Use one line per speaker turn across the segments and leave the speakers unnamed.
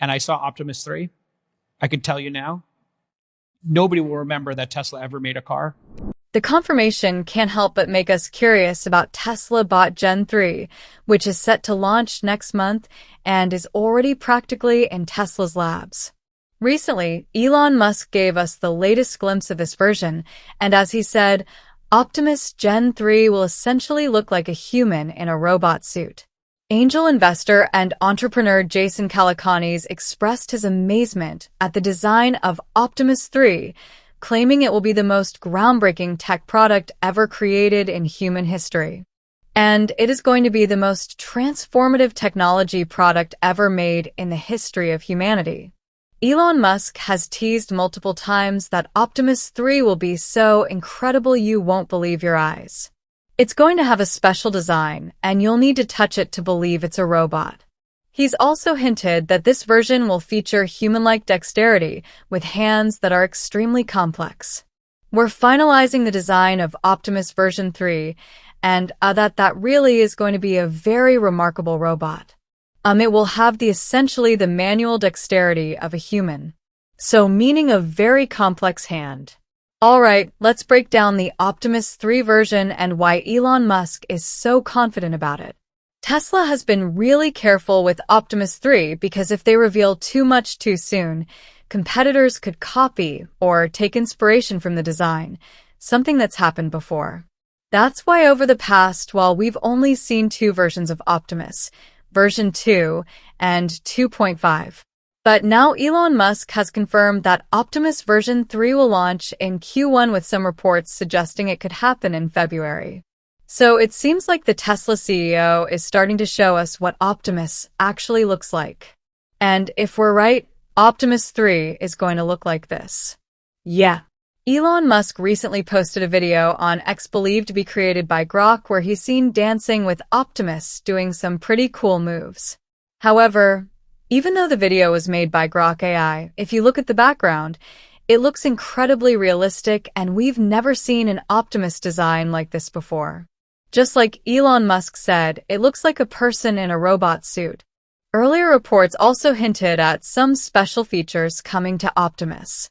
and I saw Optimus 3, I could tell you now, nobody will remember that Tesla ever made a car.
The confirmation can't help but make us curious about Tesla Bot Gen 3, which is set to launch next month and is already practically in Tesla's labs. Recently, Elon Musk gave us the latest glimpse of this version, and as he said, Optimus Gen 3 will essentially look like a human in a robot suit. Angel investor and entrepreneur Jason Calacanis expressed his amazement at the design of Optimus 3, claiming it will be the most groundbreaking tech product ever created in human history. And it is going to be the most transformative technology product ever made in the history of humanity. Elon Musk has teased multiple times that Optimus 3 will be so incredible you won't believe your eyes. It's going to have a special design, and you'll need to touch it to believe it's a robot. He's also hinted that this version will feature human-like dexterity with hands that are extremely complex. We're finalizing the design of Optimus version 3, and that really is going to be a very remarkable robot. It will have essentially the manual dexterity of a human. So meaning a very complex hand. Alright, let's break down the Optimus 3 version and why Elon Musk is so confident about it. Tesla has been really careful with Optimus 3 because if they reveal too much too soon, competitors could copy or take inspiration from the design, something that's happened before. That's why over the past, while we've only seen two versions of Optimus, version 2 and 2.5. But now Elon Musk has confirmed that Optimus version 3 will launch in Q1 with some reports suggesting it could happen in February. So it seems like the Tesla CEO is starting to show us what Optimus actually looks like. And if we're right, Optimus 3 is going to look like this. Yeah. Elon Musk recently posted a video on X believed to be created by Grok where he's seen dancing with Optimus doing some pretty cool moves. However, even though the video was made by Grok AI, if you look at the background, it looks incredibly realistic and we've never seen an Optimus design like this before. Just like Elon Musk said, it looks like a person in a robot suit. Earlier reports also hinted at some special features coming to Optimus.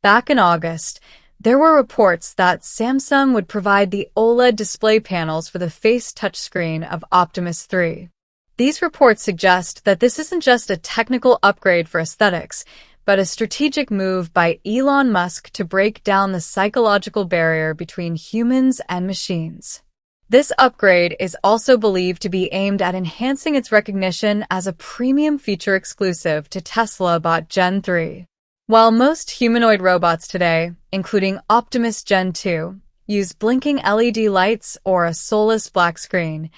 Back in August, there were reports that Samsung would provide the OLED display panels for the face touchscreen of Optimus 3. These reports suggest that this isn't just a technical upgrade for aesthetics, but a strategic move by Elon Musk to break down the psychological barrier between humans and machines. This upgrade is also believed to be aimed at enhancing its recognition as a premium feature exclusive to Tesla Bot Gen 3. While most humanoid robots today, including Optimus Gen 2, use blinking LED lights or a soulless black screen,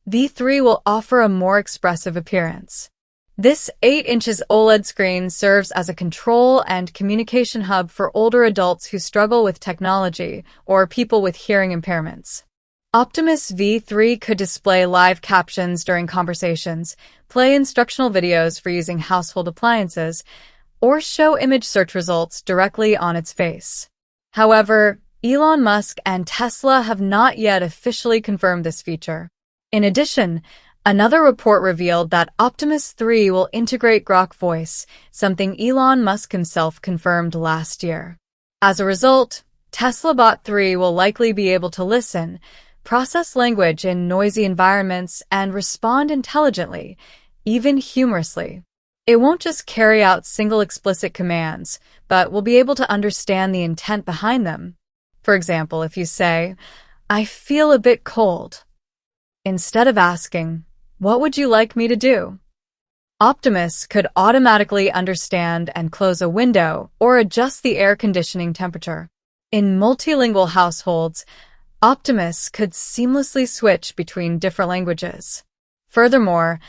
V3 will offer a more expressive appearance. This 8 inches OLED screen serves as a control and communication hub for older adults who struggle with technology or people with hearing impairments. Optimus V3 could display live captions during conversations, play instructional videos for using household appliances, or show image search results directly on its face. However, Elon Musk and Tesla have not yet officially confirmed this feature. In addition, another report revealed that Optimus 3 will integrate Grok Voice, something Elon Musk himself confirmed last year. As a result, Tesla Bot 3 will likely be able to listen, process language in noisy environments, and respond intelligently, even humorously. It won't just carry out single explicit commands, but will be able to understand the intent behind them. For example, if you say, "I feel a bit cold," instead of asking, "What would you like me to do?" Optimus could automatically understand and close a window or adjust the air conditioning temperature. In multilingual households, Optimus could seamlessly switch between different languages. Furthermore,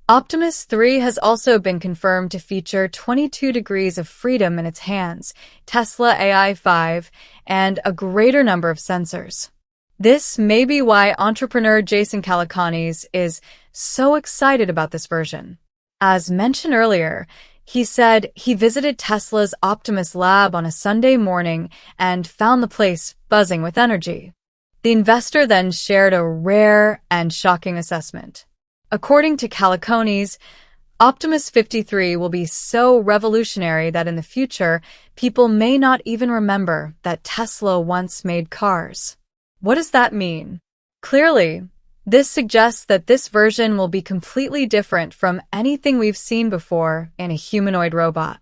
Optimus 3 has also been confirmed to feature 22 degrees of freedom in its hands, Tesla AI 5, and a greater number of sensors. This may be why entrepreneur Jason Calacanis is so excited about this version. As mentioned earlier, he said he visited Tesla's Optimus lab on a Sunday morning and found the place buzzing with energy. The investor then shared a rare and shocking assessment. According to Calacanis, Optimus 53 will be so revolutionary that in the future, people may not even remember that Tesla once made cars. What does that mean? Clearly, this suggests that this version will be completely different from anything we've seen before in a humanoid robot.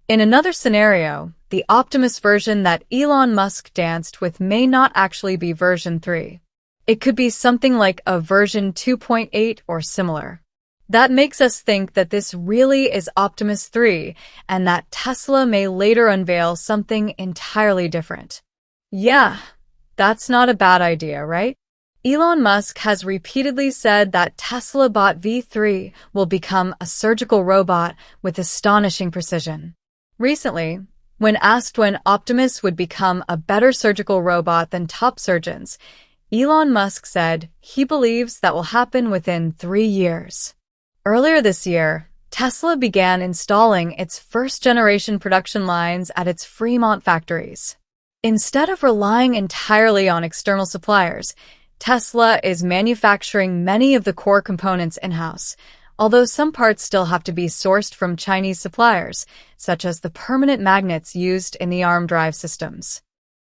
In another scenario, the Optimus version that Elon Musk danced with may not actually be version 3. It could be something like a version 2.8 or similar. That makes us think that this really is Optimus 3 and that Tesla may later unveil something entirely different. Yeah, that's not a bad idea, right? Elon Musk has repeatedly said that Tesla Bot V3 will become a surgical robot with astonishing precision. Recently, when asked when Optimus would become a better surgical robot than top surgeons, Elon Musk said he believes that will happen within 3 years. Earlier this year, Tesla began installing its first-generation production lines at its Fremont factories. Instead of relying entirely on external suppliers, Tesla is manufacturing many of the core components in-house, although some parts still have to be sourced from Chinese suppliers, such as the permanent magnets used in the arm drive systems.